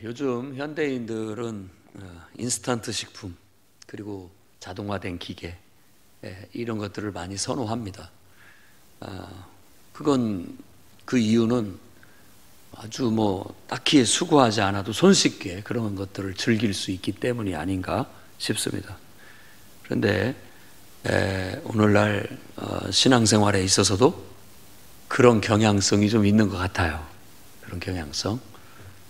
요즘 현대인들은 인스턴트 식품 그리고 자동화된 기계 이런 것들을 많이 선호합니다. 그건 그 이유는 아주 딱히 수고하지 않아도 손쉽게 그런 것들을 즐길 수 있기 때문이 아닌가 싶습니다. 그런데 오늘날 신앙생활에 있어서도 그런 경향성이 좀 있는 것 같아요. 그런 경향성,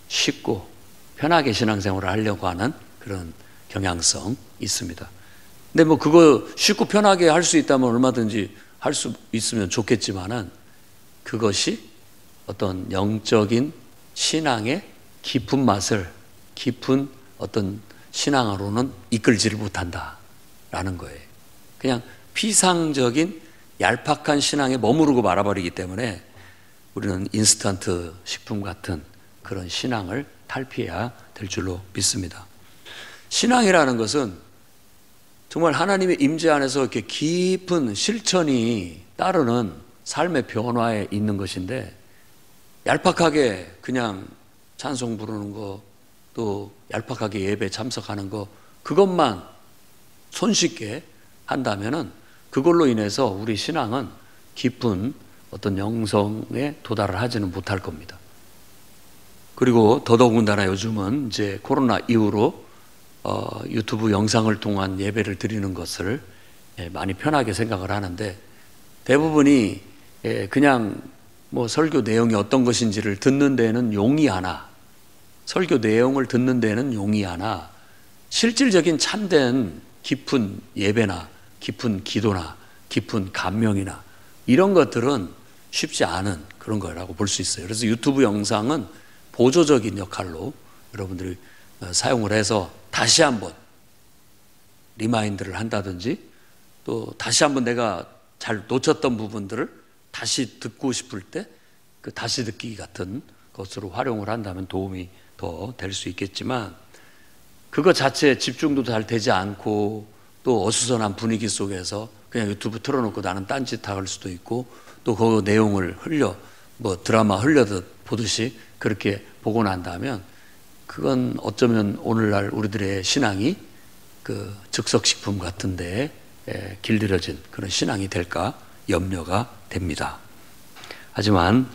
쉽고 편하게 신앙생활을 하려고 하는 그런 경향성 있습니다. 근데 그거 쉽고 편하게 할 수 있다면 얼마든지 할 수 있으면 좋겠지만은 그것이 어떤 영적인 신앙의 깊은 맛을, 깊은 어떤 신앙으로는 이끌지를 못한다라는 거예요. 그냥 피상적인 얄팍한 신앙에 머무르고 말아버리기 때문에 우리는 인스턴트 식품 같은 그런 신앙을 탈피해야 될 줄로 믿습니다. 신앙이라는 것은 정말 하나님의 임재 안에서 이렇게 깊은 실천이 따르는 삶의 변화에 있는 것인데, 얄팍하게 그냥 찬송 부르는 거, 또 얄팍하게 예배 참석하는 거, 그것만 손쉽게 한다면은 그걸로 인해서 우리 신앙은 깊은 어떤 영성에 도달을 하지는 못할 겁니다. 그리고 더더군다나 요즘은 이제 코로나 이후로 유튜브 영상을 통한 예배를 드리는 것을 많이 편하게 생각을 하는데, 대부분이 그냥 설교 내용이 어떤 것인지를 듣는 데는 용이 하나, 설교 내용을 듣는 데는 용이 하나, 실질적인 참된 깊은 예배나 깊은 기도나 깊은 감명이나 이런 것들은 쉽지 않은 그런 거라고 볼 수 있어요. 그래서 유튜브 영상은 보조적인 역할로 여러분들이 사용을 해서 다시 한번 리마인드를 한다든지, 또 다시 한번 내가 잘 놓쳤던 부분들을 다시 듣고 싶을 때 그 다시 듣기 같은 것으로 활용을 한다면 도움이 더 될 수 있겠지만, 그것 자체에 집중도 잘 되지 않고 또 어수선한 분위기 속에서 그냥 유튜브 틀어놓고 나는 딴짓 할 수도 있고, 또 그 내용을 드라마 흘려듯 보듯이 그렇게 보고 난다면 그건 어쩌면 오늘날 우리들의 신앙이 그 즉석식품 같은 데에 길들여진 그런 신앙이 될까 염려가 됩니다. 하지만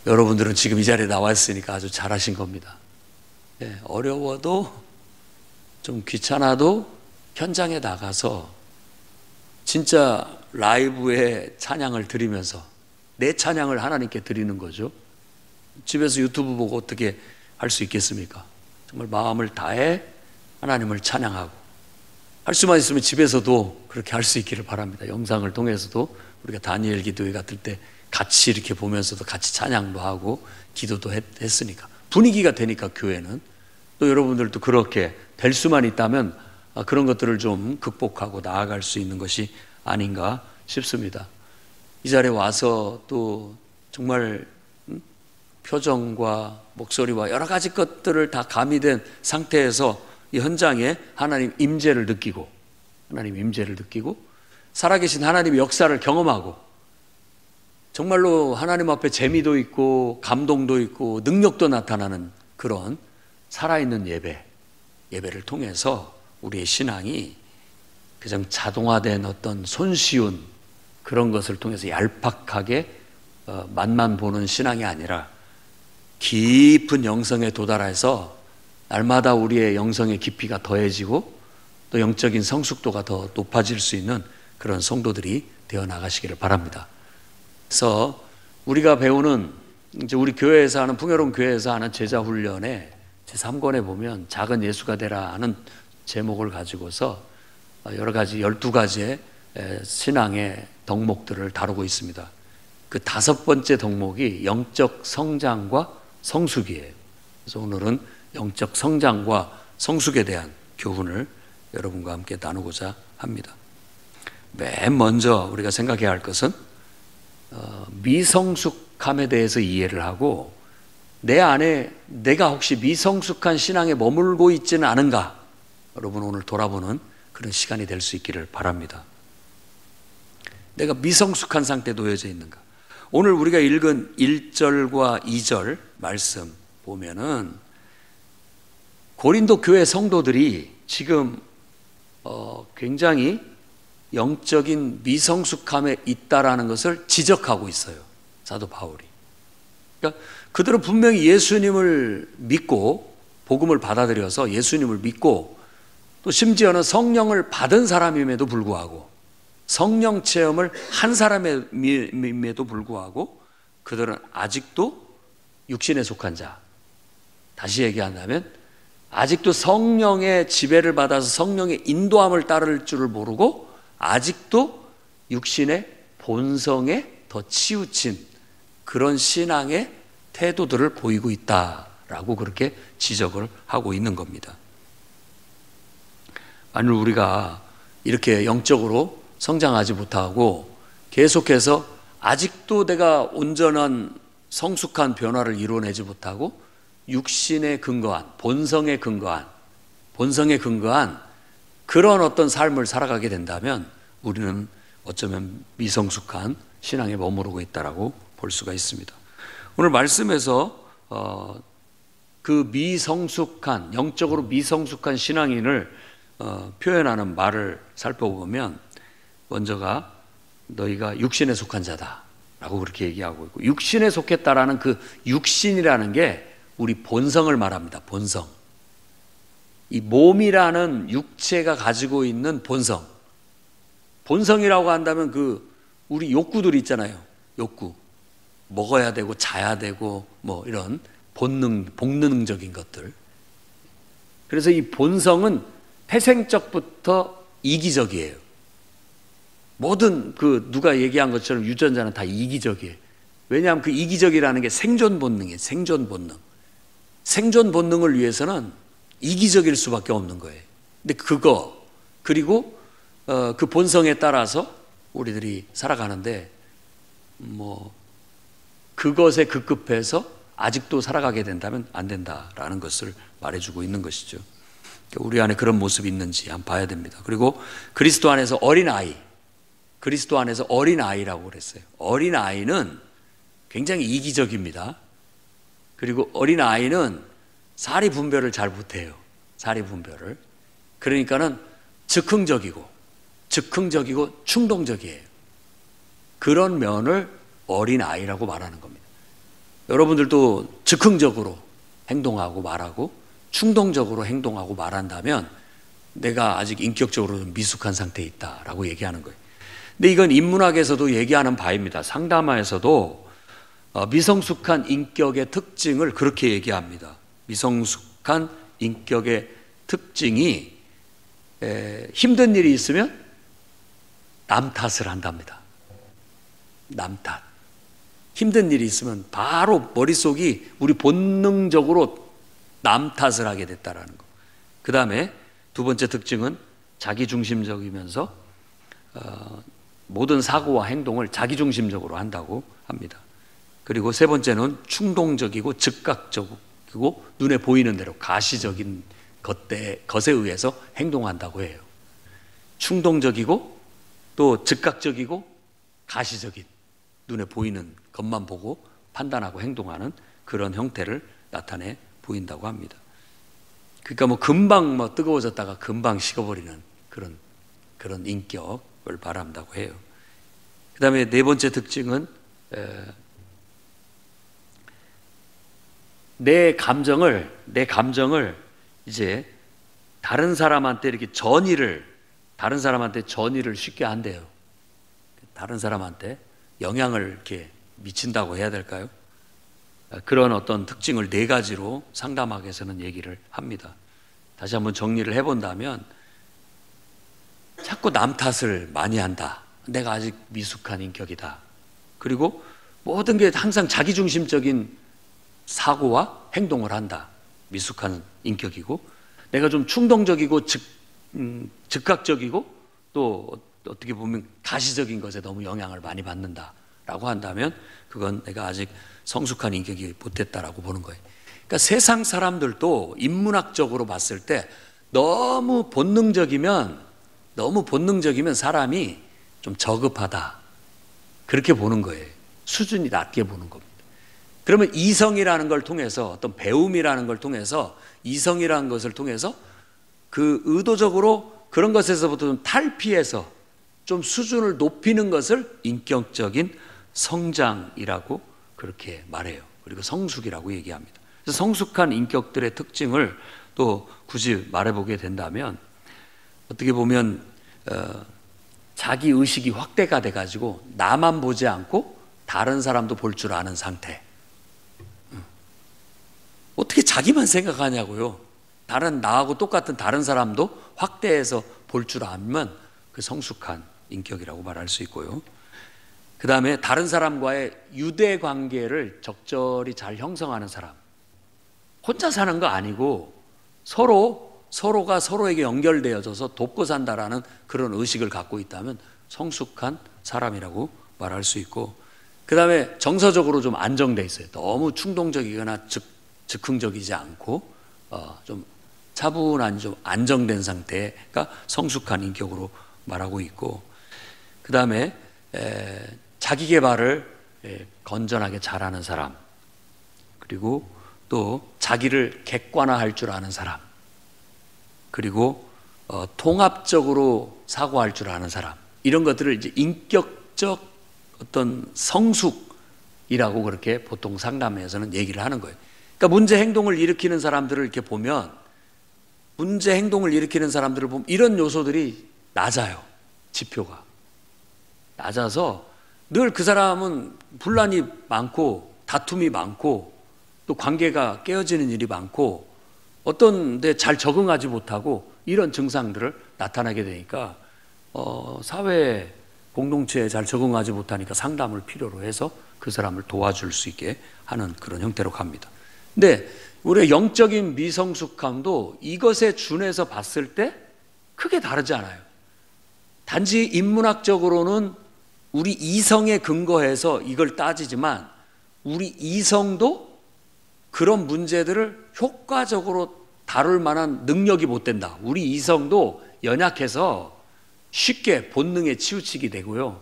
여러분들은 지금 이 자리에 나와 있으니까 아주 잘하신 겁니다. 어려워도 좀 귀찮아도 현장에 나가서 진짜 라이브의 찬양을 드리면서 내 찬양을 하나님께 드리는 거죠. 집에서 유튜브 보고 어떻게 할 수 있겠습니까? 정말 마음을 다해 하나님을 찬양하고, 할 수만 있으면 집에서도 그렇게 할 수 있기를 바랍니다. 영상을 통해서도 우리가 다니엘 기도회 같을 때 같이 이렇게 보면서도 같이 찬양도 하고 기도도 했으니까, 분위기가 되니까 교회는, 또 여러분들도 그렇게 될 수만 있다면 그런 것들을 좀 극복하고 나아갈 수 있는 것이 아닌가 싶습니다. 이 자리에 와서 또 정말 표정과 목소리와 여러 가지 것들을 다 가미된 상태에서 이 현장에 하나님 임재를 느끼고, 하나님 임재를 느끼고 살아계신 하나님의 역사를 경험하고, 정말로 하나님 앞에 재미도 있고 감동도 있고 능력도 나타나는 그런 살아있는 예배를 통해서 우리의 신앙이 그냥 자동화된 어떤 손쉬운 그런 것을 통해서 얄팍하게 맛만 보는 신앙이 아니라 깊은 영성에 도달해서 날마다 우리의 영성의 깊이가 더해지고 또 영적인 성숙도가 더 높아질 수 있는 그런 성도들이 되어 나가시기를 바랍니다. 그래서 우리가 배우는, 이제 우리 교회에서 하는, 풍요로운 교회에서 하는 제자훈련의 제3권에 보면 작은 예수가 되라 하는 제목을 가지고서 여러 가지 12가지의 신앙의 덕목들을 다루고 있습니다. 그 5번째 덕목이 영적 성장과 성숙이에요. 그래서 오늘은 영적 성장과 성숙에 대한 교훈을 여러분과 함께 나누고자 합니다. 맨 먼저 우리가 생각해야 할 것은 미성숙함에 대해서 이해를 하고, 내 안에 내가 혹시 미성숙한 신앙에 머물고 있지는 않은가, 여러분 오늘 돌아보는 그런 시간이 될 수 있기를 바랍니다. 내가 미성숙한 상태에 놓여져 있는가. 오늘 우리가 읽은 1절과 2절 말씀 보면은 고린도 교회 성도들이 지금 굉장히 영적인 미성숙함에 있다라는 것을 지적하고 있어요, 사도 바울이. 그러니까 그들은 분명히 예수님을 믿고 복음을 받아들여서 예수님을 믿고 또 심지어는 성령을 받은 사람임에도 불구하고 성령 체험을 한 사람임에도 불구하고 그들은 아직도 육신에 속한 자, 다시 얘기한다면 아직도 성령의 지배를 받아서 성령의 인도함을 따를 줄을 모르고 아직도 육신의 본성에 더 치우친 그런 신앙의 태도들을 보이고 있다라고 그렇게 지적을 하고 있는 겁니다. 만일 우리가 이렇게 영적으로 성장하지 못하고 계속해서 아직도 내가 온전한 성숙한 변화를 이루어내지 못하고 육신에 근거한, 본성에 근거한 그런 어떤 삶을 살아가게 된다면 우리는 어쩌면 미성숙한 신앙에 머무르고 있다라고 볼 수가 있습니다. 오늘 말씀에서 그 미성숙한, 영적으로 미성숙한 신앙인을 표현하는 말을 살펴보면 먼저가 너희가 육신에 속한 자다라고 그렇게 얘기하고 있고, 육신에 속했다라는 그 육신이라는 게 우리 본성을 말합니다. 본성. 이 몸이라는 육체가 가지고 있는 본성. 본성이라고 한다면 그 우리 욕구들이 있잖아요. 욕구. 먹어야 되고 자야 되고 뭐 이런 본능적인 것들. 그래서 이 본성은 태생적부터 이기적이에요. 모든 누가 얘기한 것처럼 유전자는 다 이기적이에요. 왜냐하면 그 이기적이라는 게 생존 본능이에요. 생존 본능. 생존 본능을 위해서는 이기적일 수밖에 없는 거예요. 근데 그리고 그 본성에 따라서 우리들이 살아가는데 그것에 급급해서 아직도 살아가게 된다면 안 된다라는 것을 말해주고 있는 것이죠. 우리 안에 그런 모습이 있는지 한번 봐야 됩니다. 그리고 그리스도 안에서 어린아이라고 그랬어요. 어린아이는 굉장히 이기적입니다. 그리고 어린아이는 사리 분별을 잘 못해요. 사리 분별을. 그러니까는 즉흥적이고 충동적이에요. 그런 면을 어린아이라고 말하는 겁니다. 여러분들도 즉흥적으로 행동하고 말하고 충동적으로 행동하고 말한다면 내가 아직 인격적으로 미숙한 상태에 있다라고 얘기하는 거예요. 근데 이건 인문학에서도 얘기하는 바입니다. 상담하에서도 미성숙한 인격의 특징을 그렇게 얘기합니다. 미성숙한 인격의 특징이 힘든 일이 있으면 남 탓을 한답니다. 남 탓. 힘든 일이 있으면 바로 머릿속이 우리 본능적으로 남 탓을 하게 됐다라는 거. 그 다음에 두 번째 특징은 자기중심적이면서 모든 사고와 행동을 자기중심적으로 한다고 합니다. 그리고 세 번째는 충동적이고 즉각적이고 눈에 보이는 대로 가시적인 것에 의해서 행동한다고 해요. 충동적이고 또 즉각적이고 가시적인, 눈에 보이는 것만 보고 판단하고 행동하는 그런 형태를 나타내 보인다고 합니다. 그러니까 금방 뜨거워졌다가 금방 식어버리는 그런 인격을 말한다고 해요. 그 다음에 네 번째 특징은 내 감정을 이제 다른 사람한테 전이를 쉽게 한대요. 다른 사람한테 영향을 이렇게 미친다고 해야 될까요? 그런 어떤 특징을 네 가지로 상담학에서는 얘기를 합니다. 다시 한번 정리를 해본다면 자꾸 남 탓을 많이 한다. 내가 아직 미숙한 인격이다. 그리고 모든 게 항상 자기중심적인 사고와 행동을 한다. 미숙한 인격이고, 내가 좀 충동적이고 즉각적이고 또 어떻게 보면 가시적인 것에 너무 영향을 많이 받는다라고 한다면 그건 내가 아직 성숙한 인격이 못됐다라고 보는 거예요. 그러니까 세상 사람들도 인문학적으로 봤을 때 너무 본능적이면 사람이 좀 저급하다. 그렇게 보는 거예요. 수준이 낮게 보는 겁니다. 그러면 이성이라는 걸 통해서, 어떤 배움이라는 걸 통해서, 이성이라는 것을 통해서 그 의도적으로 그런 것에서부터 좀 탈피해서 좀 수준을 높이는 것을 인격적인 성장이라고 그렇게 말해요. 그리고 성숙이라고 얘기합니다. 그래서 성숙한 인격들의 특징을 또 굳이 말해보게 된다면, 어떻게 보면 자기 의식이 확대가 돼가지고 나만 보지 않고 다른 사람도 볼 줄 아는 상태. 어떻게 자기만 생각하냐고요. 다른 나하고 똑같은 다른 사람도 확대해서 볼 줄 알면 그 성숙한 인격이라고 말할 수 있고요. 그 다음에 다른 사람과의 유대 관계를 적절히 잘 형성하는 사람. 혼자 사는 거 아니고 서로가 서로에게 연결되어져서 돕고 산다라는 그런 의식을 갖고 있다면 성숙한 사람이라고 말할 수 있고, 그 다음에 정서적으로 좀 안정돼 있어요. 너무 충동적이거나 즉흥적이지 않고 좀 차분한, 좀 안정된 상태가 성숙한 인격으로 말하고 있고, 그 다음에 자기 개발을 건전하게 잘하는 사람, 그리고 또 자기를 객관화할 줄 아는 사람, 그리고 통합적으로 사고할 줄 아는 사람, 이런 것들을 이제 인격적 어떤 성숙이라고 그렇게 보통 상담에서는 얘기를 하는 거예요. 그러니까 문제 행동을 일으키는 사람들을 이렇게 보면, 문제 행동을 일으키는 사람들을 보면 이런 요소들이 낮아요. 지표가 낮아서 늘 그 사람은 분란이 많고 다툼이 많고 또 관계가 깨어지는 일이 많고 어떤 데 잘 적응하지 못하고 이런 증상들을 나타나게 되니까 사회 공동체에 잘 적응하지 못하니까 상담을 필요로 해서 그 사람을 도와줄 수 있게 하는 그런 형태로 갑니다. 근데 우리의 영적인 미성숙함도 이것에 준해서 봤을 때 크게 다르지 않아요. 단지 인문학적으로는 우리 이성에 근거해서 이걸 따지지만 우리 이성도 그런 문제들을 효과적으로 다룰 만한 능력이 못 된다. 우리 이성도 연약해서 쉽게 본능에 치우치게 되고요.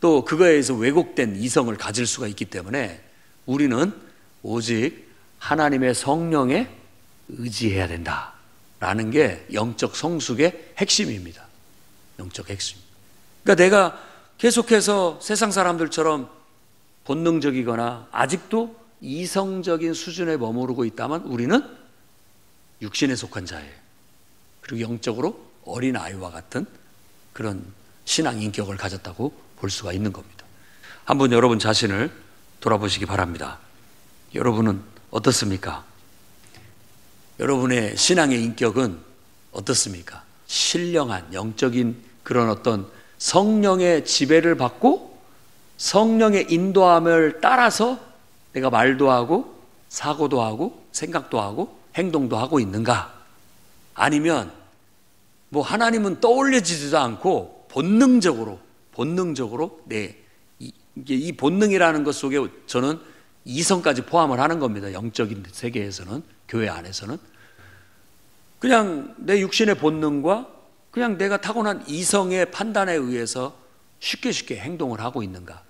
또 그거에 의해서 왜곡된 이성을 가질 수가 있기 때문에 우리는 오직 하나님의 성령에 의지해야 된다라는 게 영적 성숙의 핵심입니다. 영적 핵심. 그러니까 내가 계속해서 세상 사람들처럼 본능적이거나 아직도 이성적인 수준에 머무르고 있다면 우리는 육신에 속한 자예요. 그리고 영적으로 어린아이와 같은 그런 신앙 인격을 가졌다고 볼 수가 있는 겁니다. 한번 여러분 자신을 돌아보시기 바랍니다. 여러분은 어떻습니까? 여러분의 신앙의 인격은 어떻습니까? 신령한 영적인 그런 어떤 성령의 지배를 받고 성령의 인도함을 따라서 내가 말도 하고 사고도 하고 생각도 하고 행동도 하고 있는가? 아니면 뭐 하나님은 떠올려지지도 않고 본능적으로 이 본능이라는 것 속에 저는 이성까지 포함을 하는 겁니다. 영적인 세계에서는, 교회 안에서는 그냥 내 육신의 본능과 그냥 내가 타고난 이성의 판단에 의해서 쉽게 행동을 하고 있는가?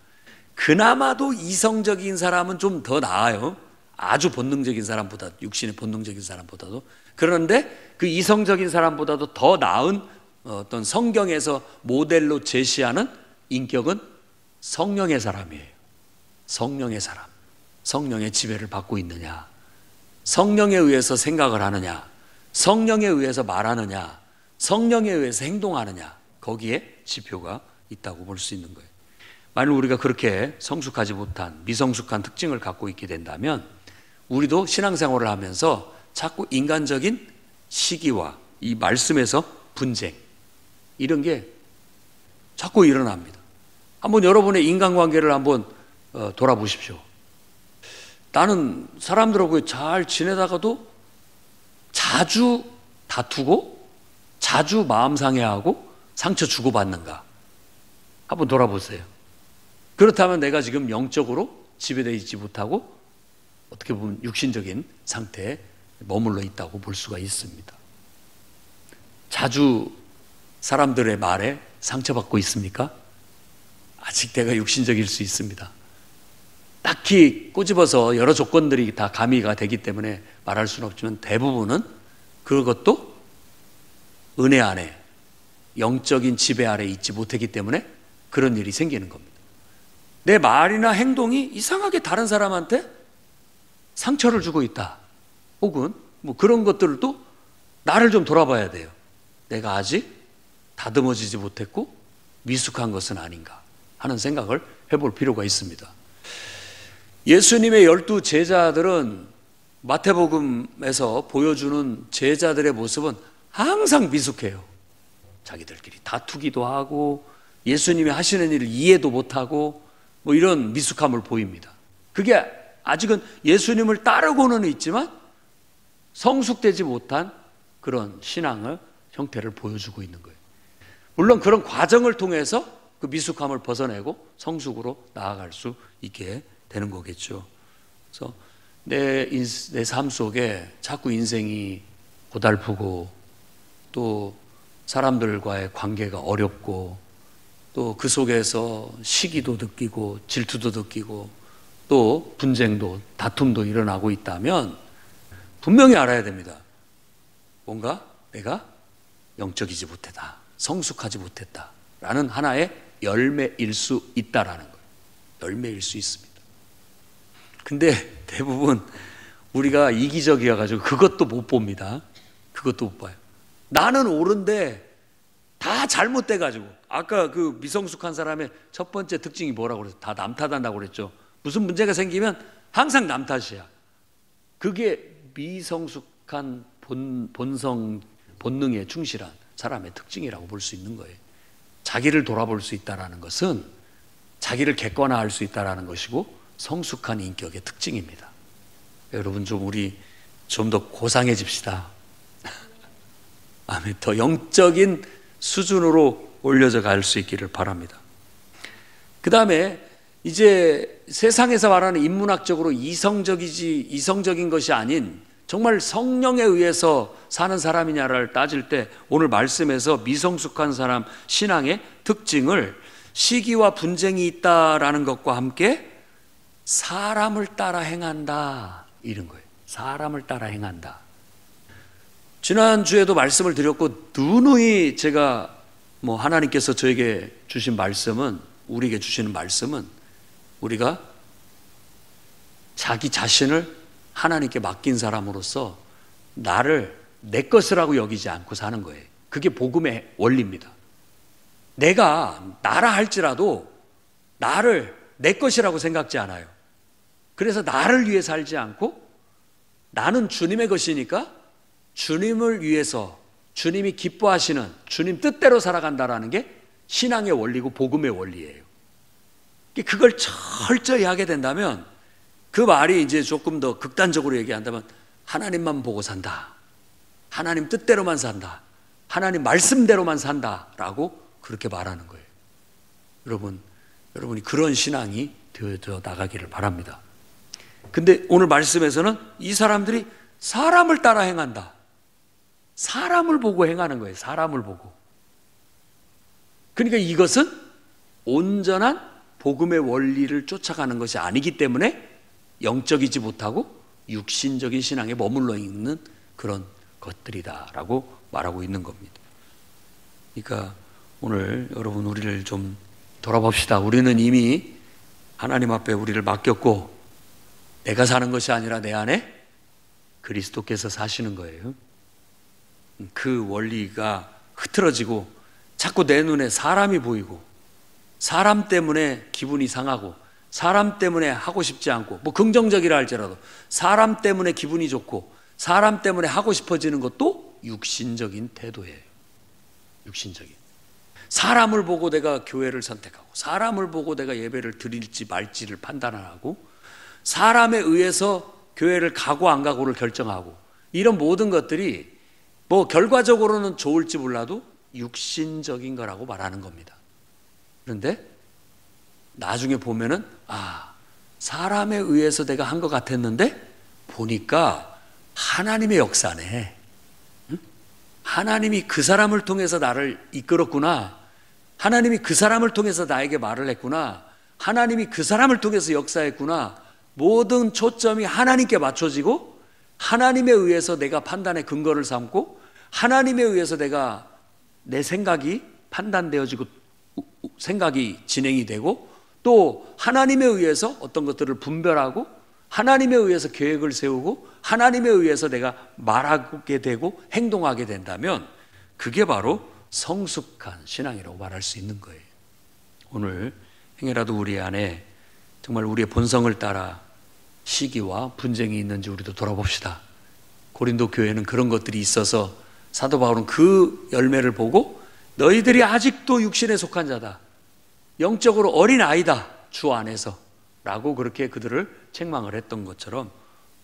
그나마도 이성적인 사람은 좀 더 나아요. 아주 본능적인 사람보다, 육신의 본능적인 사람보다도. 그런데 그 이성적인 사람보다도 더 나은 어떤 성경에서 모델로 제시하는 인격은 성령의 사람이에요. 성령의 사람. 성령의 지배를 받고 있느냐, 성령에 의해서 생각을 하느냐, 성령에 의해서 말하느냐, 성령에 의해서 행동하느냐, 거기에 지표가 있다고 볼 수 있는 거예요. 만일 우리가 그렇게 성숙하지 못한 미성숙한 특징을 갖고 있게 된다면 우리도 신앙생활을 하면서 자꾸 인간적인 시기와 이 말씀에서 분쟁, 이런 게 자꾸 일어납니다. 한번 여러분의 인간관계를 한번 돌아보십시오. 나는 사람들하고 잘 지내다가도 자주 다투고 자주 마음 상해하고 상처 주고받는가? 한번 돌아보세요. 그렇다면 내가 지금 영적으로 지배되어 있지 못하고 어떻게 보면 육신적인 상태에 머물러 있다고 볼 수가 있습니다. 자주 사람들의 말에 상처받고 있습니까? 아직 내가 육신적일 수 있습니다. 딱히 꼬집어서 여러 조건들이 다 가미가 되기 때문에 말할 수는 없지만 대부분은 그것도 은혜 안에, 영적인 지배 아래 있지 못했기 때문에 그런 일이 생기는 겁니다. 내 말이나 행동이 이상하게 다른 사람한테 상처를 주고 있다. 혹은 뭐 그런 것들도 나를 좀 돌아봐야 돼요. 내가 아직 다듬어지지 못했고 미숙한 것은 아닌가 하는 생각을 해볼 필요가 있습니다. 예수님의 12 제자들은 마태복음에서 보여주는 제자들의 모습은 항상 미숙해요. 자기들끼리 다투기도 하고 예수님이 하시는 일을 이해도 못하고 뭐 이런 미숙함을 보입니다. 그게 아직은 예수님을 따르고는 있지만 성숙되지 못한 그런 신앙의 형태를 보여주고 있는 거예요. 물론 그런 과정을 통해서 그 미숙함을 벗어내고 성숙으로 나아갈 수 있게 되는 거겠죠. 그래서 내 삶 속에 자꾸 인생이 고달프고 또 사람들과의 관계가 어렵고 또 그 속에서 시기도 느끼고 질투도 느끼고 또 분쟁도 다툼도 일어나고 있다면 분명히 알아야 됩니다. 뭔가 내가 영적이지 못했다, 성숙하지 못했다라는 하나의 열매일 수 있다라는 거예요. 열매일 수 있습니다. 근데 대부분 우리가 이기적이어가지고 그것도 못 봅니다. 그것도 못 봐요. 나는 옳은데 다 잘못돼가지고, 아까 그 미성숙한 사람의 첫 번째 특징이 뭐라고 그랬어요? 다 남 탓한다고 그랬죠. 무슨 문제가 생기면 항상 남 탓이야. 그게 미성숙한 본능에 충실한 사람의 특징이라고 볼 수 있는 거예요. 자기를 돌아볼 수 있다는 것은 자기를 객관화할 수 있다는 것이고 성숙한 인격의 특징입니다. 여러분 우리 좀 더 고상해집시다. 아멘. 더 영적인 수준으로 올려져 갈 수 있기를 바랍니다. 그 다음에 이제 세상에서 말하는 인문학적으로 이성적인 것이 아닌 정말 성령에 의해서 사는 사람이냐를 따질 때 오늘 말씀에서 미성숙한 사람 신앙의 특징을 시기와 분쟁이 있다라는 것과 함께 사람을 따라 행한다 이런 거예요. 사람을 따라 행한다. 지난주에도 말씀을 드렸고 누누이 제가 하나님께서 저에게 주신 말씀은, 우리에게 주시는 말씀은 우리가 자기 자신을 하나님께 맡긴 사람으로서 나를 내 것이라고 여기지 않고 사는 거예요. 그게 복음의 원리입니다. 내가 나라 할지라도 나를 내 것이라고 생각지 않아요. 그래서 나를 위해 살지 않고 나는 주님의 것이니까 주님을 위해서 주님이 기뻐하시는 주님 뜻대로 살아간다라는 게 신앙의 원리고 복음의 원리예요. 그걸 철저히 하게 된다면 그 말이 이제 조금 더 극단적으로 얘기한다면 하나님만 보고 산다, 하나님 뜻대로만 산다, 하나님 말씀대로만 산다라고 그렇게 말하는 거예요. 여러분이 그런 신앙이 되어져 나가기를 바랍니다. 근데 오늘 말씀에서는 이 사람들이 사람을 따라 행한다. 사람을 보고 행하는 거예요. 사람을 보고. 그러니까 이것은 온전한 복음의 원리를 쫓아가는 것이 아니기 때문에 영적이지 못하고 육신적인 신앙에 머물러 있는 그런 것들이다라고 말하고 있는 겁니다. 그러니까 오늘 여러분 우리를 좀 돌아봅시다. 우리는 이미 하나님 앞에 우리를 맡겼고 내가 사는 것이 아니라 내 안에 그리스도께서 사시는 거예요. 그 원리가 흐트러지고 자꾸 내 눈에 사람이 보이고 사람 때문에 기분이 상하고 사람 때문에 하고 싶지 않고 긍정적이라 할지라도 사람 때문에 기분이 좋고 사람 때문에 하고 싶어지는 것도 육신적인 태도예요. 육신적인. 사람을 보고 내가 교회를 선택하고 사람을 보고 내가 예배를 드릴지 말지를 판단하고 사람에 의해서 교회를 가고 안 가고를 결정하고 이런 모든 것들이 결과적으로는 좋을지 몰라도 육신적인 거라고 말하는 겁니다. 그런데 나중에 보면은 사람에 의해서 내가 한 것 같았는데 보니까 하나님의 역사네. 하나님이 그 사람을 통해서 나를 이끌었구나. 하나님이 그 사람을 통해서 나에게 말을 했구나. 하나님이 그 사람을 통해서 역사했구나. 모든 초점이 하나님께 맞춰지고 하나님에 의해서 내가 판단의 근거를 삼고 하나님에 의해서 내가 내 생각이 판단되어지고 생각이 진행이 되고 또 하나님에 의해서 어떤 것들을 분별하고 하나님에 의해서 계획을 세우고 하나님에 의해서 내가 말하게 되고 행동하게 된다면 그게 바로 성숙한 신앙이라고 말할 수 있는 거예요. 오늘 행여라도 우리 안에 정말 우리의 본성을 따라 시기와 분쟁이 있는지 우리도 돌아봅시다. 고린도 교회는 그런 것들이 있어서 사도 바울은 그 열매를 보고 너희들이 아직도 육신에 속한 자다. 영적으로 어린 아이다. 주 안에서. 라고 그렇게 그들을 책망을 했던 것처럼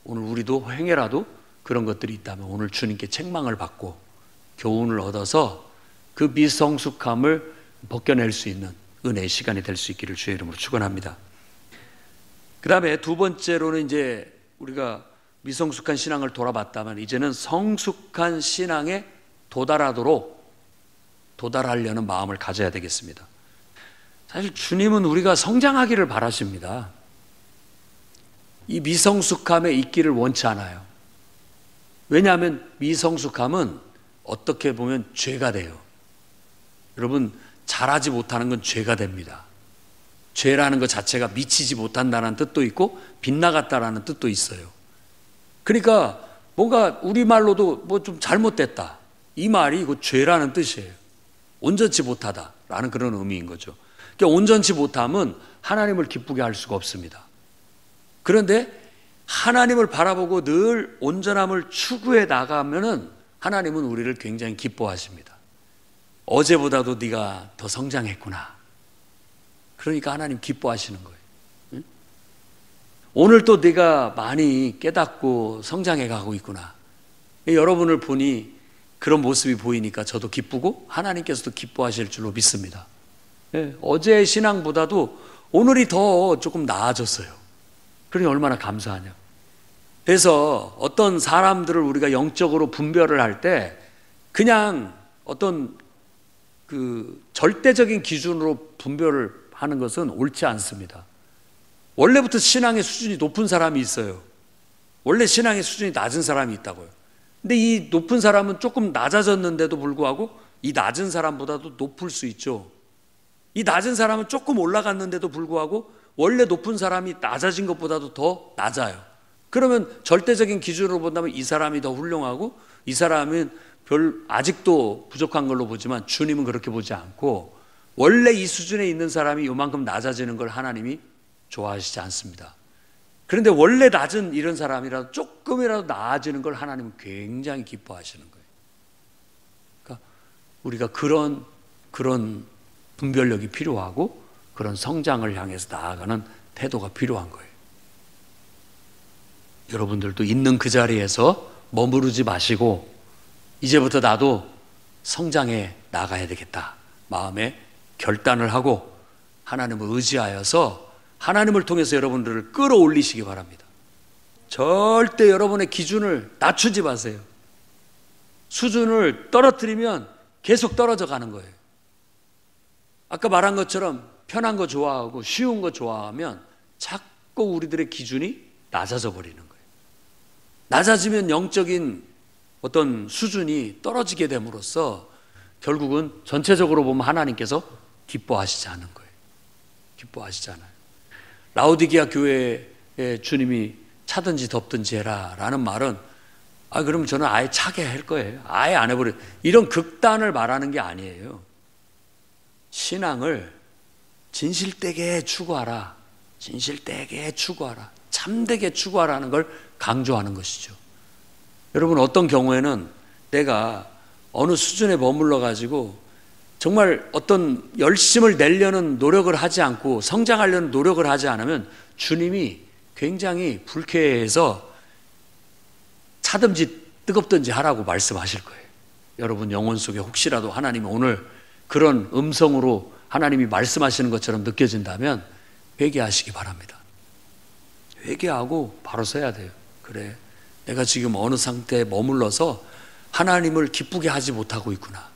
오늘 우리도 행여라도 그런 것들이 있다면 오늘 주님께 책망을 받고 교훈을 얻어서 그 미성숙함을 벗겨낼 수 있는 은혜의 시간이 될 수 있기를 주의 이름으로 축원합니다. 그 다음에 두 번째로는 이제 우리가 미성숙한 신앙을 돌아봤다면 이제는 성숙한 신앙에 도달하려는 마음을 가져야 되겠습니다. 사실 주님은 우리가 성장하기를 바라십니다. 이 미성숙함에 있기를 원치 않아요. 왜냐하면 미성숙함은 어떻게 보면 죄가 돼요. 여러분, 잘하지 못하는 건 죄가 됩니다. 죄라는 것 자체가 미치지 못한다는 뜻도 있고 빗나갔다라는 뜻도 있어요. 그러니까 뭔가 우리말로도 뭐 좀 잘못됐다. 이 말이 그 죄라는 뜻이에요. 온전치 못하다라는 그런 의미인 거죠. 그러니까 온전치 못함은 하나님을 기쁘게 할 수가 없습니다. 그런데 하나님을 바라보고 늘 온전함을 추구해 나가면은 하나님은 우리를 굉장히 기뻐하십니다. 어제보다도 네가 더 성장했구나. 그러니까 하나님 기뻐하시는 거예요. 응? 오늘 또 네가 많이 깨닫고 성장해 가고 있구나. 여러분을 보니 그런 모습이 보이니까 저도 기쁘고 하나님께서도 기뻐하실 줄로 믿습니다. 예, 어제의 신앙보다도 오늘이 더 조금 나아졌어요. 그러니 얼마나 감사하냐. 그래서 어떤 사람들을 우리가 영적으로 분별을 할 때 그냥 어떤 그 절대적인 기준으로 분별을 하는 것은 옳지 않습니다. 원래부터 신앙의 수준이 높은 사람이 있어요. 원래 신앙의 수준이 낮은 사람이 있다고요. 근데 이 높은 사람은 조금 낮아졌는데도 불구하고 이 낮은 사람보다도 높을 수 있죠. 이 낮은 사람은 조금 올라갔는데도 불구하고 원래 높은 사람이 낮아진 것보다도 더 낮아요. 그러면 절대적인 기준으로 본다면 이 사람이 더 훌륭하고 이 사람은 아직도 부족한 걸로 보지만 주님은 그렇게 보지 않고 원래 이 수준에 있는 사람이 요만큼 낮아지는 걸 하나님이 좋아하시지 않습니다. 그런데 원래 낮은 이런 사람이라도 조금이라도 나아지는 걸 하나님은 굉장히 기뻐하시는 거예요. 그러니까 우리가 그런 분별력이 필요하고 그런 성장을 향해서 나아가는 태도가 필요한 거예요. 여러분들도 있는 그 자리에서 머무르지 마시고 이제부터 나도 성장해 나가야 되겠다. 마음에 결단을 하고 하나님을 의지하여서 하나님을 통해서 여러분들을 끌어올리시기 바랍니다. 절대 여러분의 기준을 낮추지 마세요. 수준을 떨어뜨리면 계속 떨어져 가는 거예요. 아까 말한 것처럼 편한 거 좋아하고 쉬운 거 좋아하면 자꾸 우리들의 기준이 낮아져 버리는 거예요. 낮아지면 영적인 어떤 수준이 떨어지게 됨으로써 결국은 전체적으로 보면 하나님께서 기뻐하시지 않은 거예요. 기뻐하시지 않아요. 라오디게아 교회에 주님이 차든지 덥든지 해라 라는 말은 그럼 저는 아예 차게 할 거예요. 아예 안 해버려요. 이런 극단을 말하는 게 아니에요. 신앙을 진실되게 추구하라. 진실되게 추구하라. 참되게 추구하라는 걸 강조하는 것이죠. 여러분 어떤 경우에는 내가 어느 수준에 머물러 가지고 정말 어떤 열심을 내려는 노력을 하지 않고 성장하려는 노력을 하지 않으면 주님이 굉장히 불쾌해서 차든지 뜨겁든지 하라고 말씀하실 거예요. 여러분 영혼 속에 혹시라도 하나님이 오늘 그런 음성으로 하나님이 말씀하시는 것처럼 느껴진다면 회개하시기 바랍니다. 회개하고 바로 서야 돼요. 그래, 내가 지금 어느 상태에 머물러서 하나님을 기쁘게 하지 못하고 있구나.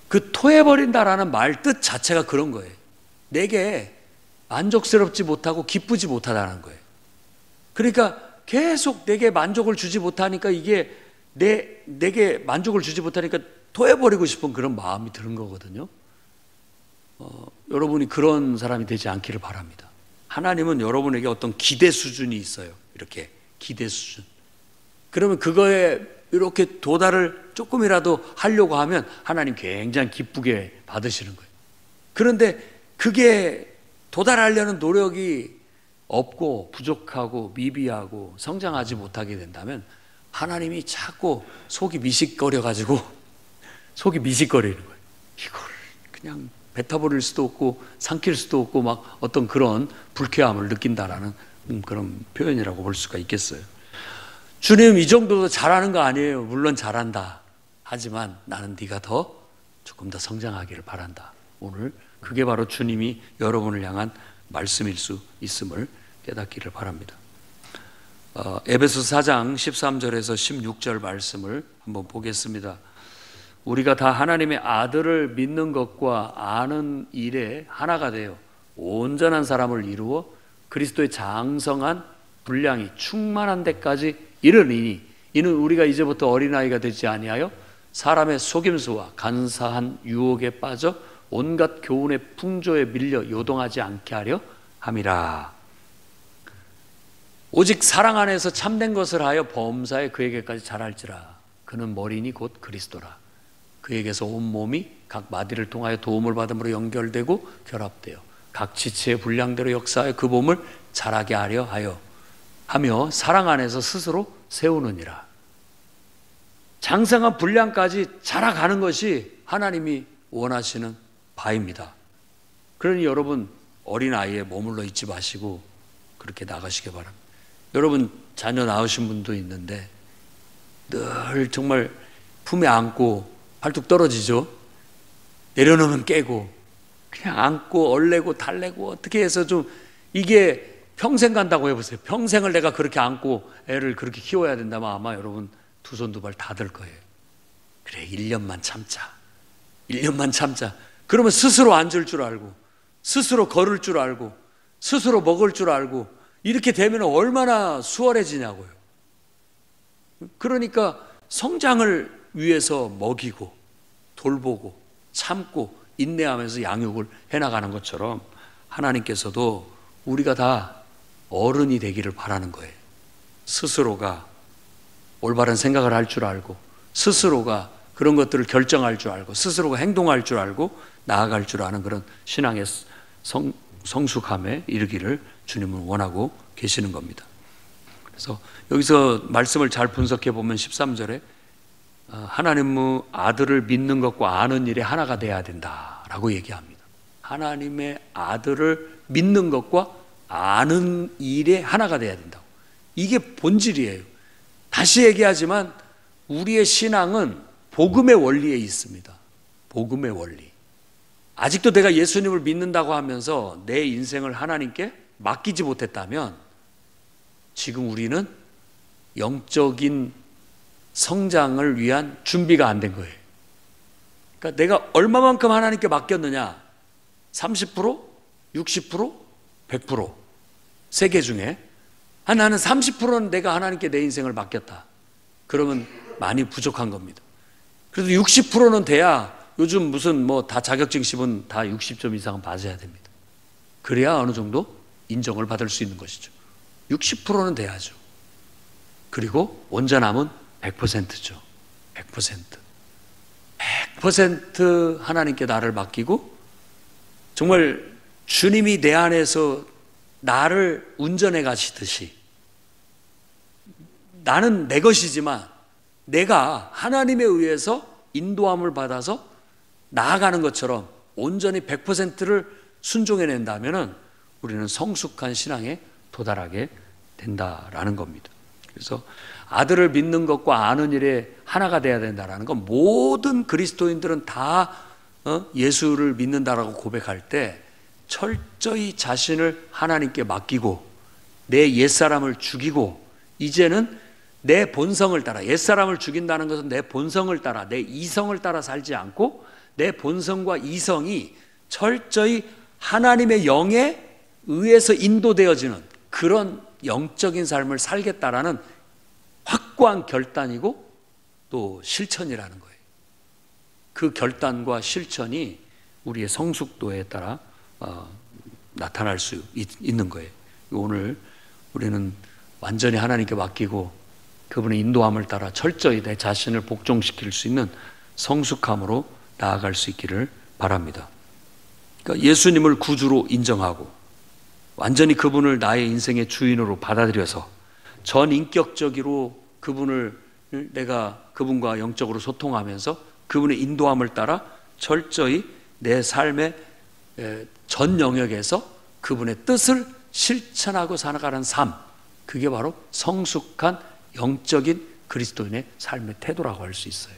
그 토해버린다라는 말 뜻 자체가 그런 거예요. 내게 만족스럽지 못하고 기쁘지 못하다는 거예요. 그러니까 계속 내게 만족을 주지 못하니까 이게 내게 만족을 주지 못하니까 토해버리고 싶은 그런 마음이 드는 거거든요. 여러분이 그런 사람이 되지 않기를 바랍니다. 하나님은 여러분에게 어떤 기대 수준이 있어요. 이렇게 기대 수준. 그러면 그거에 이렇게 도달을 조금이라도 하려고 하면 하나님 굉장히 기쁘게 받으시는 거예요. 그런데 그게 도달하려는 노력이 없고 부족하고 미비하고 성장하지 못하게 된다면 하나님이 자꾸 속이 미식거려가지고 속이 미식거리는 거예요. 이걸 그냥 뱉어버릴 수도 없고 삼킬 수도 없고 막 어떤 그런 불쾌함을 느낀다라는 그런 표현이라고 볼 수가 있겠어요. 주님, 이 정도도 잘하는 거 아니에요. 물론 잘한다. 하지만 나는 네가 조금 더 성장하기를 바란다. 오늘 그게 바로 주님이 여러분을 향한 말씀일 수 있음을 깨닫기를 바랍니다. 에베소서 4장 13절에서 16절 말씀을 한번 보겠습니다. 우리가 다 하나님의 아들을 믿는 것과 아는 일에 하나가 되어 온전한 사람을 이루어 그리스도의 장성한 분량이 충만한 데까지 이르니 이는 우리가 이제부터 어린아이가 되지 아니하여 사람의 속임수와 간사한 유혹에 빠져 온갖 교훈의 풍조에 밀려 요동하지 않게 하려 함이라. 오직 사랑 안에서 참된 것을 하여 범사에 그에게까지 자랄지라. 그는 머리니 곧 그리스도라. 그에게서 온 몸이 각 마디를 통하여 도움을 받음으로 연결되고 결합되어 각 지체의 분량대로 역사하여 그 몸을 자라게 하며 사랑 안에서 스스로 세우느니라. 장성한 분량까지 자라가는 것이 하나님이 원하시는 바입니다. 그러니 여러분 어린아이에 머물러 있지 마시고 그렇게 나가시기 바랍니다. 여러분 자녀 낳으신 분도 있는데 늘 정말 품에 안고 팔뚝 떨어지죠. 내려놓으면 깨고 그냥 안고 얼레고 달래고 어떻게 해서 좀 이게 평생 간다고 해보세요. 평생을 내가 그렇게 안고 애를 그렇게 키워야 된다면 아마 여러분 두 손 두 발 다 들 거예요. 그래 1년만 참자. 1년만 참자. 그러면 스스로 앉을 줄 알고 스스로 걸을 줄 알고 스스로 먹을 줄 알고 이렇게 되면 얼마나 수월해지냐고요. 그러니까 성장을 위해서 먹이고 돌보고 참고 인내하면서 양육을 해나가는 것처럼 하나님께서도 우리가 다 어른이 되기를 바라는 거예요. 스스로가 올바른 생각을 할 줄 알고 스스로가 그런 것들을 결정할 줄 알고 스스로가 행동할 줄 알고 나아갈 줄 아는 그런 신앙의 성숙함에 이르기를 주님은 원하고 계시는 겁니다. 그래서 여기서 말씀을 잘 분석해 보면 13절에 하나님의 아들을 믿는 것과 아는 일에 하나가 돼야 된다라고 얘기합니다. 하나님의 아들을 믿는 것과 아는 일에 하나가 돼야 된다고. 이게 본질이에요. 다시 얘기하지만 우리의 신앙은 복음의 원리에 있습니다. 복음의 원리. 아직도 내가 예수님을 믿는다고 하면서 내 인생을 하나님께 맡기지 못했다면 지금 우리는 영적인 성장을 위한 준비가 안 된 거예요. 그러니까 내가 얼마만큼 하나님께 맡겼느냐? 30%? 60%? 100%? 세 개 중에 나는 30%는 내가 하나님께 내 인생을 맡겼다. 그러면 많이 부족한 겁니다. 그래도 60%는 돼야 요즘 무슨 뭐 다 자격증 시험은 다 60점 이상은 맞아야 됩니다. 그래야 어느 정도 인정을 받을 수 있는 것이죠. 60%는 돼야죠. 그리고 온전함은 100%죠. 100%. 100% 하나님께 나를 맡기고 정말 주님이 내 안에서 나를 운전해 가시듯이 나는 내 것이지만 내가 하나님에 의해서 인도함을 받아서 나아가는 것처럼 온전히 100%를 순종해낸다면 우리는 성숙한 신앙에 도달하게 된다라는 겁니다. 그래서 아들을 믿는 것과 아는 일에 하나가 돼야 된다는 건 모든 그리스도인들은 다 예수를 믿는다라고 고백할 때 철저히 자신을 하나님께 맡기고 내 옛사람을 죽이고 이제는 내 본성을 따라, 옛사람을 죽인다는 것은 내 본성을 따라, 내 이성을 따라 살지 않고 내 본성과 이성이 철저히 하나님의 영에 의해서 인도되어지는 그런 영적인 삶을 살겠다라는 확고한 결단이고 또 실천이라는 거예요. 그 결단과 실천이 우리의 성숙도에 따라 나타날 수 있는 거예요. 오늘 우리는 완전히 하나님께 맡기고 그분의 인도함을 따라 철저히 내 자신을 복종시킬 수 있는 성숙함으로 나아갈 수 있기를 바랍니다. 그러니까 예수님을 구주로 인정하고 완전히 그분을 나의 인생의 주인으로 받아들여서 전인격적으로 내가 그분과 영적으로 소통하면서 그분의 인도함을 따라 철저히 내 삶의 전 영역에서 그분의 뜻을 실천하고 살아가는 삶, 그게 바로 성숙한 영적인 그리스도인의 삶의 태도라고 할 수 있어요.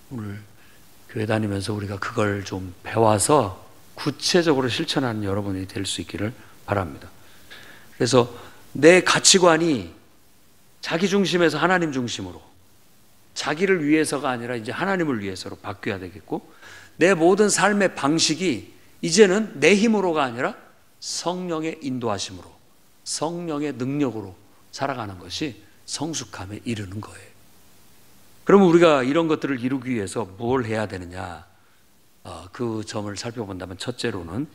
오늘 교회 다니면서 우리가 그걸 좀 배워서 구체적으로 실천하는 여러분이 될 수 있기를 바랍니다. 그래서 내 가치관이 자기 중심에서 하나님 중심으로, 자기를 위해서가 아니라 이제 하나님을 위해서로 바뀌어야 되겠고, 내 모든 삶의 방식이 이제는 내 힘으로가 아니라 성령의 인도하심으로, 성령의 능력으로 살아가는 것이 성숙함에 이르는 거예요. 그러면 우리가 이런 것들을 이루기 위해서 뭘 해야 되느냐? 그 점을 살펴본다면 첫째로는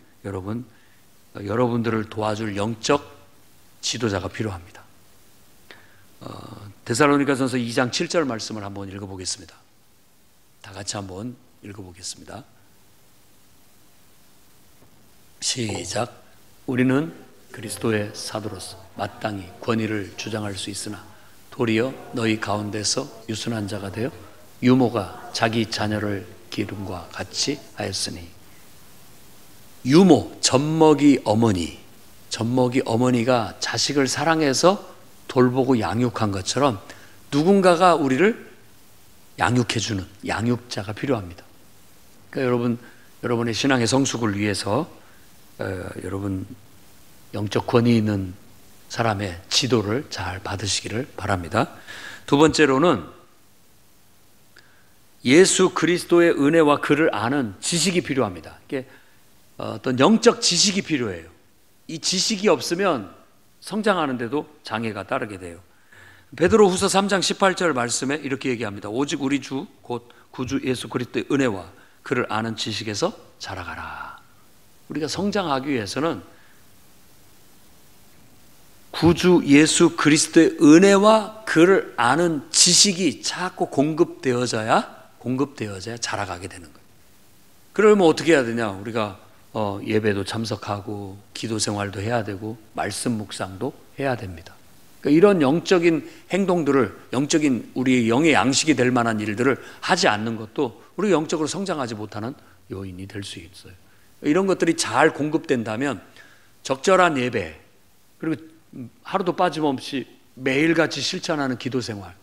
여러분들을 도와줄 영적 지도자가 필요합니다. 데살로니가전서 2장 7절 말씀을 한번 읽어보겠습니다. 다 같이 한번 읽어보겠습니다. 시작. 우리는 그리스도의 사도로서 마땅히 권위를 주장할 수 있으나 도리어 너희 가운데서 유순한 자가 되어 유모가 자기 자녀를 기름과 같이 하였으니. 유모, 젖먹이 어머니가 자식을 사랑해서 돌보고 양육한 것처럼 누군가가 우리를 양육해주는 양육자가 필요합니다. 그러니까 여러분의 신앙의 성숙을 위해서 여러분 영적 권위 있는 사람의 지도를 잘 받으시기를 바랍니다. 두 번째로는 예수 그리스도의 은혜와 그를 아는 지식이 필요합니다. 이게 어떤 영적 지식이 필요해요. 이 지식이 없으면 성장하는데도 장애가 따르게 돼요. 베드로후서 3장 18절 말씀에 이렇게 얘기합니다. 오직 우리 주 곧 구주 예수 그리스도의 은혜와 그를 아는 지식에서 자라가라. 우리가 성장하기 위해서는 구주 예수 그리스도의 은혜와 그를 아는 지식이 자꾸 공급되어져야 자라가게 되는 거예요. 그러면 어떻게 해야 되냐? 우리가 예배도 참석하고 기도 생활도 해야 되고 말씀 묵상도 해야 됩니다. 그러니까 이런 영적인 행동들을, 영적인 우리의 영의 양식이 될 만한 일들을 하지 않는 것도 우리가 영적으로 성장하지 못하는 요인이 될 수 있어요. 이런 것들이 잘 공급된다면 적절한 예배, 그리고 하루도 빠짐없이 매일같이 실천하는 기도 생활,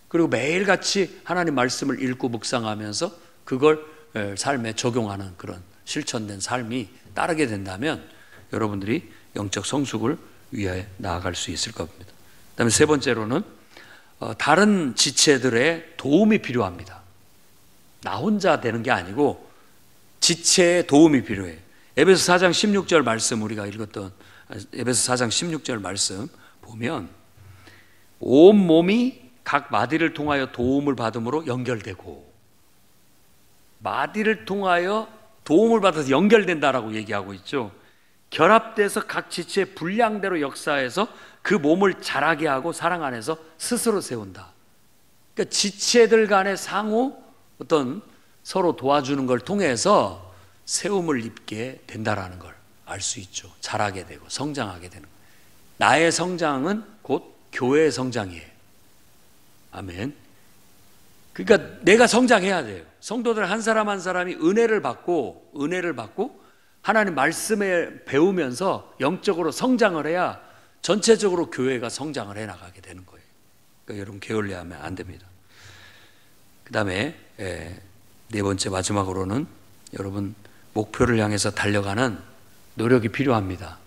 그리고 매일같이 하나님 말씀을 읽고 묵상하면서 그걸 삶에 적용하는 그런 실천된 삶이 따르게 된다면 여러분들이 영적 성숙을 위해 나아갈 수 있을 겁니다. 그 다음에 세 번째로는 다른 지체들의 도움이 필요합니다. 나 혼자 되는 게 아니고 지체의 도움이 필요해요. 에베소 4장 16절 말씀, 우리가 읽었던 에베소 4장 16절 말씀 보면 온 몸이 각 마디를 통하여 도움을 받음으로 연결되고, 마디를 통하여 도움을 받아서 연결된다라고 얘기하고 있죠. 결합돼서 각 지체의 분량대로 역사해서 그 몸을 자라게 하고 사랑 안에서 스스로 세운다. 그러니까 지체들 간의 상호 어떤 서로 도와주는 걸 통해서 세움을 입게 된다라는 걸 알 수 있죠. 자라게 되고 성장하게 되는 거예요. 나의 성장은 곧 교회의 성장이에요. 아멘. 그러니까 내가 성장해야 돼요. 성도들 한 사람 한 사람이 은혜를 받고 하나님 말씀에 배우면서 영적으로 성장을 해야 전체적으로 교회가 성장을 해 나가게 되는 거예요. 그러니까 여러분 게을리하면 안 됩니다. 그 다음에 네 번째 마지막으로는 여러분 목표를 향해서 달려가는 노력이 필요합니다.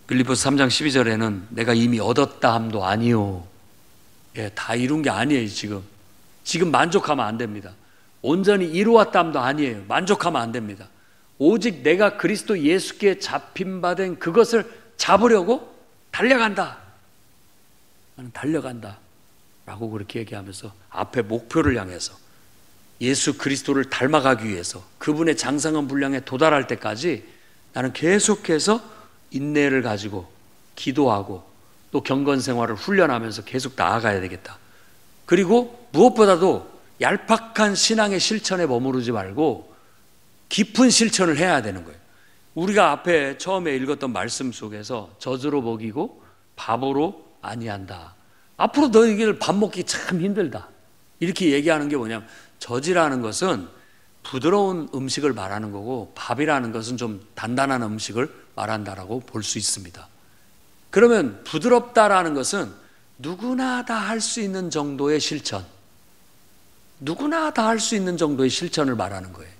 빌립보서 3장 12절에는 내가 이미 얻었다 함도 아니요. 다 이룬 게 아니에요. 지금 만족하면 안 됩니다. 온전히 이루었다 함도 아니에요. 만족하면 안 됩니다. 오직 내가 그리스도 예수께 잡힌 바 된 그것을 잡으려고 달려간다. 나는 달려간다 라고 그렇게 얘기하면서 앞에 목표를 향해서 예수 그리스도를 닮아가기 위해서 그분의 장성한 분량에 도달할 때까지 나는 계속해서 인내를 가지고 기도하고 또 경건 생활을 훈련하면서 계속 나아가야 되겠다. 그리고 무엇보다도 얄팍한 신앙의 실천에 머무르지 말고 깊은 실천을 해야 되는 거예요. 우리가 앞에 처음에 읽었던 말씀 속에서 젖으로 먹이고 밥으로 아니한다. 앞으로 너희들 밥 먹기 참 힘들다. 이렇게 얘기하는 게 뭐냐면 젖이라는 것은 부드러운 음식을 말하는 거고 밥이라는 것은 좀 단단한 음식을 말한다라고 볼 수 있습니다. 그러면 부드럽다라는 것은 누구나 다 할 수 있는 정도의 실천, 누구나 다 할 수 있는 정도의 실천을 말하는 거예요.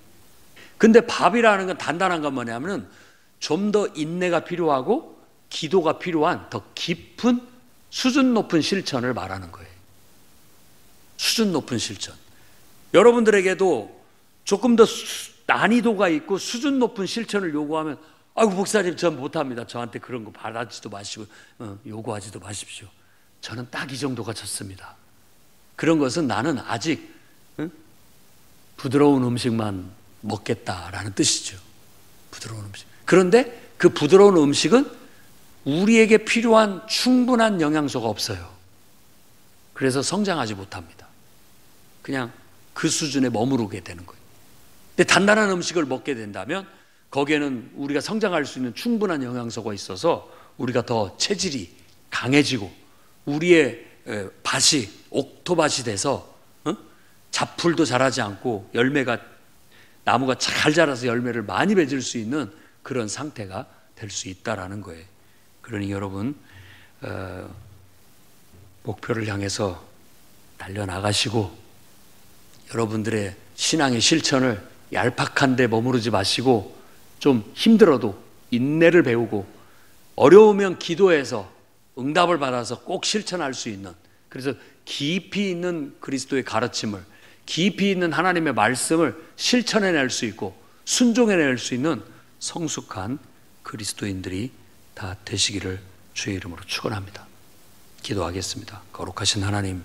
근데 밥이라는 건 단단한 건 뭐냐면 좀 더 인내가 필요하고 기도가 필요한 더 깊은 수준 높은 실천을 말하는 거예요. 수준 높은 실천. 여러분들에게도 조금 더 난이도가 있고 수준 높은 실천을 요구하면 아이고 목사님 전 못합니다. 저한테 그런 거 바라지도 마시고 요구하지도 마십시오. 저는 딱 이 정도가 좋습니다. 그런 것은 나는 아직 부드러운 음식만 먹겠다라는 뜻이죠. 부드러운 음식. 그런데 그 부드러운 음식은 우리에게 필요한 충분한 영양소가 없어요. 그래서 성장하지 못합니다. 그냥 그 수준에 머무르게 되는 거예요. 근데 단단한 음식을 먹게 된다면 거기에는 우리가 성장할 수 있는 충분한 영양소가 있어서 우리가 더 체질이 강해지고 우리의 밭이 옥토밭이 돼서 잡풀도 자라지 않고 나무가 잘 자라서 열매를 많이 맺을 수 있는 그런 상태가 될 수 있다라는 거예요. 그러니 여러분 목표를 향해서 달려나가시고 여러분들의 신앙의 실천을 얄팍한 데 머무르지 마시고 좀 힘들어도 인내를 배우고 어려우면 기도해서 응답을 받아서 꼭 실천할 수 있는, 그래서 깊이 있는 그리스도의 가르침을, 깊이 있는 하나님의 말씀을 실천해낼 수 있고 순종해낼 수 있는 성숙한 그리스도인들이 다 되시기를 주의 이름으로 축원합니다. 기도하겠습니다. 거룩하신 하나님,